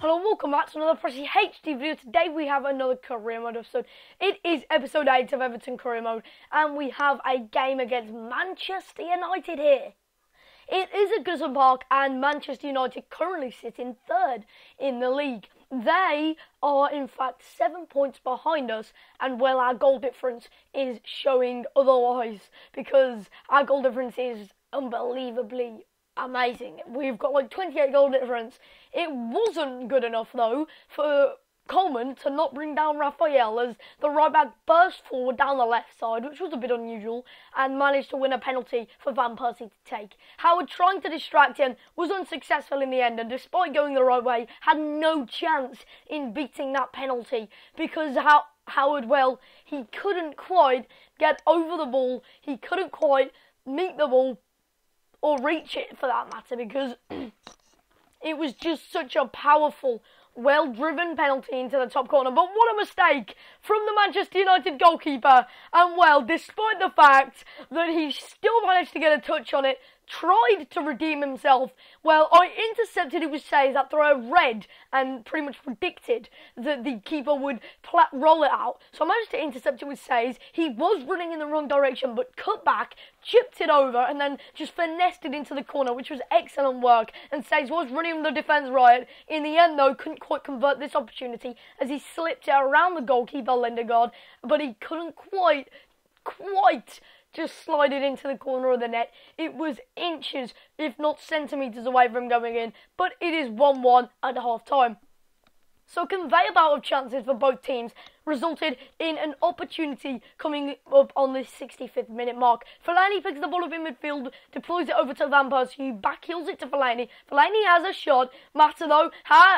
Hello and welcome back to another Pressy HD video. Today we have another career mode episode. It is episode 8 of Everton career mode and we have a game against Manchester United here. It is at Goodison Park and Manchester United currently sit in third in the league. They are in fact 7 points behind us, and well, our goal difference is showing otherwise because our goal difference is unbelievably amazing. We've got like 28 goal difference. It wasn't good enough though for Coleman to not bring down Raphael as the right back burst forward down the left side, which was a bit unusual, and managed to win a penalty for Van Persie to take. Howard, trying to distract him, was unsuccessful in the end, and despite going the right way, had no chance in beating that penalty because Howard, well, he couldn't quite get over the ball, he couldn't quite meet the ball, or reach it for that matter, because it was just such a powerful, well-driven penalty into the top corner. But what a mistake from the Manchester United goalkeeper. And well, despite the fact that he still managed to get a touch on it, tried to redeem himself, well, I intercepted it with saves after I read and pretty much predicted that the keeper would roll it out. So I managed to intercept it with saves. He was running in the wrong direction, but cut back, chipped it over, and then just finessed it into the corner, which was excellent work. And Saves was running the defence riot. In the end, though, couldn't quite convert this opportunity as he slipped it around the goalkeeper, Lindegaard, but he couldn't quite just slide it into the corner of the net. It was inches, if not centimetres away from going in, but it is 1-1 at half-time. So a conveyor belt of chances for both teams resulted in an opportunity coming up on the 65th minute mark. Fellaini picks the ball up in midfield, deploys it over to Van Persie, who backheels it to Fellaini. Fellaini has a shot. Mata, though,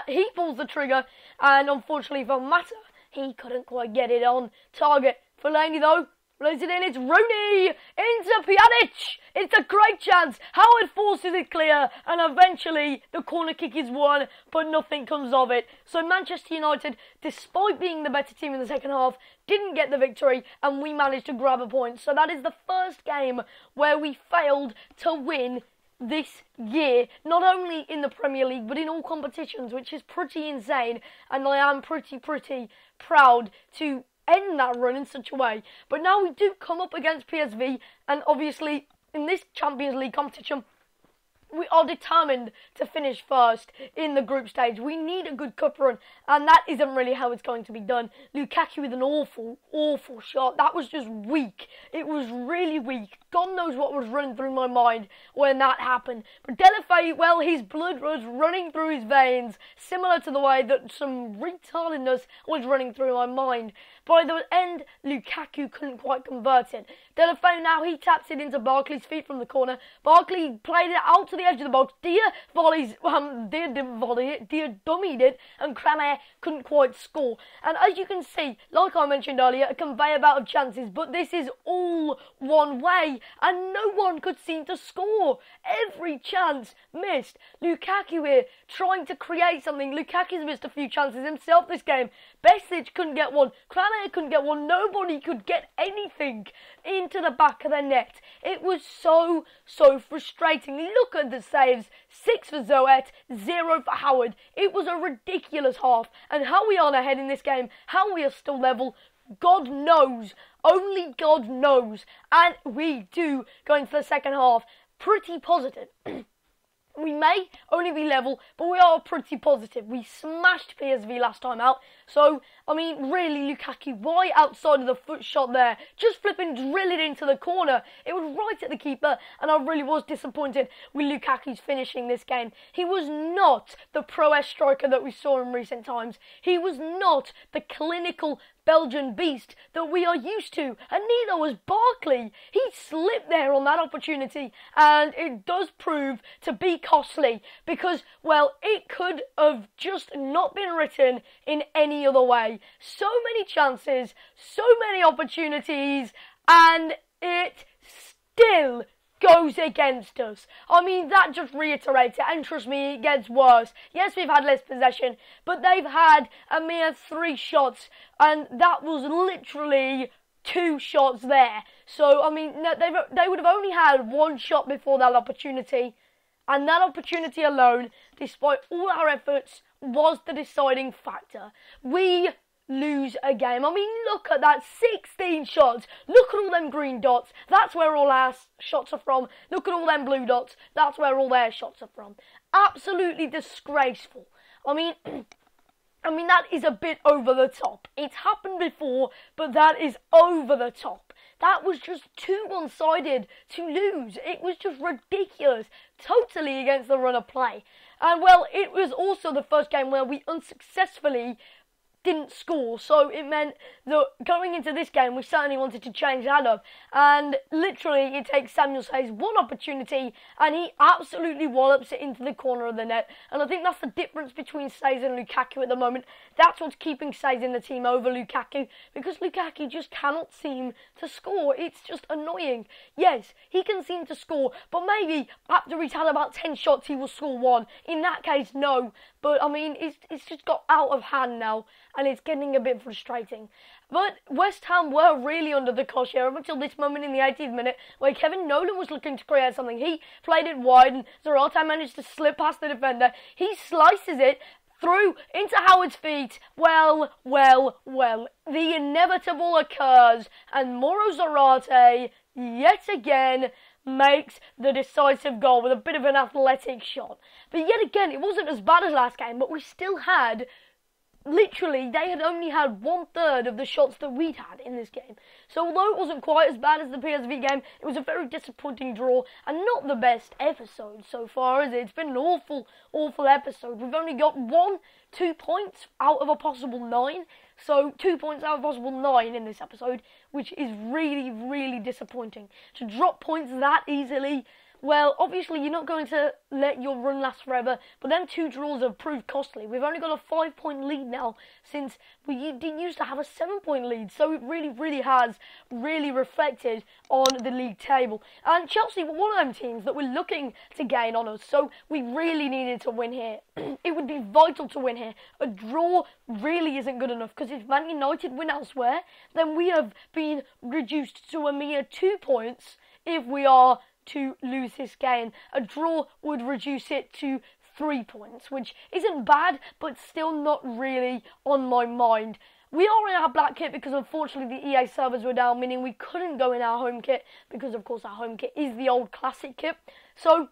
he pulls the trigger, and unfortunately for Mata, he couldn't quite get it on target. Fellaini, though, plays it in, it's Rooney into Pjanic. It's a great chance. Howard forces it clear, and eventually the corner kick is won, but nothing comes of it. So Manchester United, despite being the better team in the second half, didn't get the victory, and we managed to grab a point. So that is the first game where we failed to win this year, not only in the Premier League, but in all competitions, which is pretty insane, and I am pretty proud to end that run in such a way. But now we do come up against PSV, and obviously in this Champions League competition we are determined to finish first in the group stage. We need a good cup run, and that isn't really how it's going to be done. Lukaku with an awful shot. That was just weak. It was really weak. God knows what was running through my mind when that happened. But Delafay, well, his blood was running through his veins, similar to the way that some retardedness was running through my mind. By the end, Lukaku couldn't quite convert it. Delafay now, he taps it into Barkley's feet from the corner. Barkley played it out to the edge of the box. Dia didn't volley it. Dia dummied it, and Kramer couldn't quite score. And as you can see, like I mentioned earlier, a conveyor belt of chances, but this is all one way, and no one could seem to score. Every chance missed. Lukaku here trying to create something. Lukaku's missed a few chances himself this game. Besic couldn't get one. Kramer couldn't get one. Nobody could get anything into the back of the net. It was so frustrating. Look at the saves. 6 for Zoet, 0 for Howard. It was a ridiculous half. And how we aren't ahead in this game, how we are still level, God knows. Only God knows. And we do, going for the second half, pretty positive. We may only be level, but we are pretty positive. We smashed PSV last time out. So, I mean, really, Lukaku, why outside of the foot shot there? Just flipping drill it into the corner. It was right at the keeper, and I really was disappointed with Lukaku's finishing this game. He was not the pro-S striker that we saw in recent times. He was not the clinical Belgian beast that we are used to, and neither was Barkley. He slipped there on that opportunity, and it does prove to be costly because, well, it could have just not been written in any other way. So many chances, so many opportunities, and it still goes against us. I mean, that just reiterates it, and trust me, it gets worse. Yes, we've had less possession, but they've had a mere 3 shots, and that was literally 2 shots there. So, I mean, they would have only had 1 shot before that opportunity, And that opportunity alone, despite all our efforts, was the deciding factor. We lose a game. I mean, look at that, 16 shots. Look at all them green dots. That's where all our shots are from. Look at all them blue dots. That's where all their shots are from. Absolutely disgraceful. I mean, that is a bit over the top. It's happened before, but that is over the top. That was just too one-sided to lose. It was just ridiculous. Totally against the run of play. And, well, it was also the first game where we unsuccessfully didn't score, so it meant that going into this game we certainly wanted to change that up, and literally it takes Samuel Say's one opportunity and he absolutely wallops it into the corner of the net. And I think that's the difference between Says and Lukaku at the moment. That's what's keeping Says in the team over Lukaku, because Lukaku just cannot seem to score. It's just annoying. Yes, he can seem to score, but maybe after he's had about 10 shots he will score one. In that case, no. But I mean, it's just got out of hand now, and it's getting a bit frustrating. But West Ham were really under the cosh here up until this moment in the 80th minute, where Kevin Nolan was looking to create something. He played it wide, and Zarate managed to slip past the defender. He slices it through into Howard's feet. Well, the inevitable occurs, and Mauro Zarate, yet again, makes the decisive goal with a bit of an athletic shot. But yet again, it wasn't as bad as last game, but we still had, literally, they had only had 1/3 of the shots that we'd had in this game. So although it wasn't quite as bad as the PSV game, it was a very disappointing draw and not the best episode so far, is it? It's been an awful episode. We've only got 2 points out of a possible 9. So 2 points out of a possible 9 in this episode, which is really disappointing. To drop points that easily, well, obviously you're not going to let your run last forever, but them 2 draws have proved costly. We've only got a 5-point lead now, since we didn't used to have a 7-point lead, so it really has reflected on the league table. And Chelsea were one of them teams that were looking to gain on us, so we really needed to win here. It would be vital to win here. A draw really isn't good enough, because if Man United win elsewhere, then we have been reduced to a mere 2 points if we are to lose this game. A draw would reduce it to 3 points, which isn't bad, but still not really on my mind. We are in our black kit because unfortunately the EA servers were down, meaning we couldn't go in our home kit, because of course our home kit is the old classic kit. So,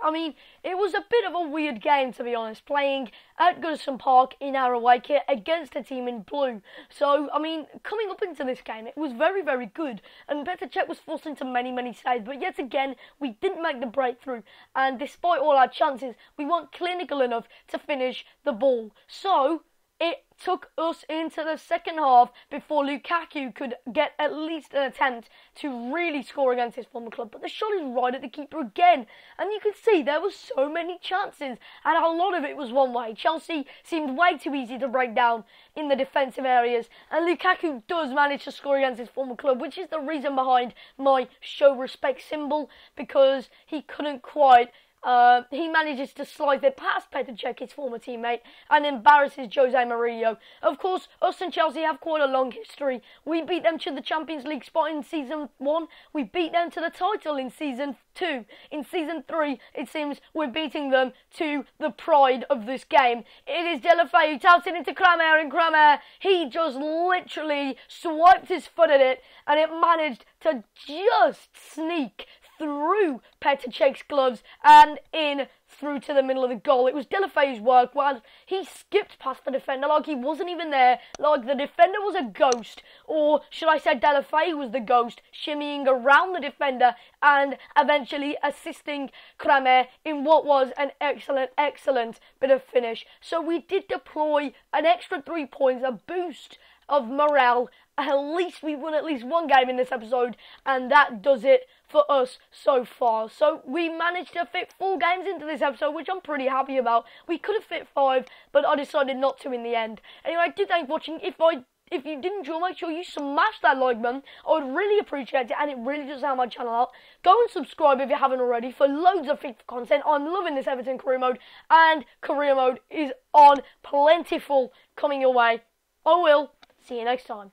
I mean, it was a bit of a weird game, to be honest, playing at Goodison Park in our away kit against a team in blue. So, I mean, coming up into this game, it was very good, and Petr Cech was forced into many saves, but yet again, we didn't make the breakthrough, and despite all our chances, we weren't clinical enough to finish the ball. So, it took us into the second half before Lukaku could get at least an attempt to really score against his former club. But the shot is right at the keeper again. And you can see there were so many chances, and a lot of it was one way. Chelsea seemed way too easy to break down in the defensive areas. And Lukaku does manage to score against his former club, which is the reason behind my show respect symbol, because he couldn't quite... he manages to slide it past Petr Cech, his former teammate, and embarrasses Jose Mourinho. Of course, us and Chelsea have quite a long history. We beat them to the Champions League spot in Season 1. We beat them to the title in Season 2. In Season 3, it seems we're beating them to the pride of this game. It is Delafeu who taps it into Kramer, and Kramer, he just literally swiped his foot at it, and it managed to just sneak through Petr Cech's gloves and in through to the middle of the goal. It was Delafeu's work, while he skipped past the defender like he wasn't even there, like the defender was a ghost, or should I say Delafeu was the ghost, shimmying around the defender and eventually assisting Kramer in what was an excellent bit of finish. So we did deploy an extra 3 points, a boost of morale. At least we won at least one game in this episode, and that does it for us so far. So we managed to fit 4 games into this episode, which I'm pretty happy about. We could have fit 5, but I decided not to in the end. Anyway, I do thank you for watching. If you did enjoy, make sure you smash that like button. I would really appreciate it, and it really does help my channel out. Go and subscribe if you haven't already for loads of FIFA content. I'm loving this Everton career mode, and career mode is on plentiful coming your way. I will see you next time.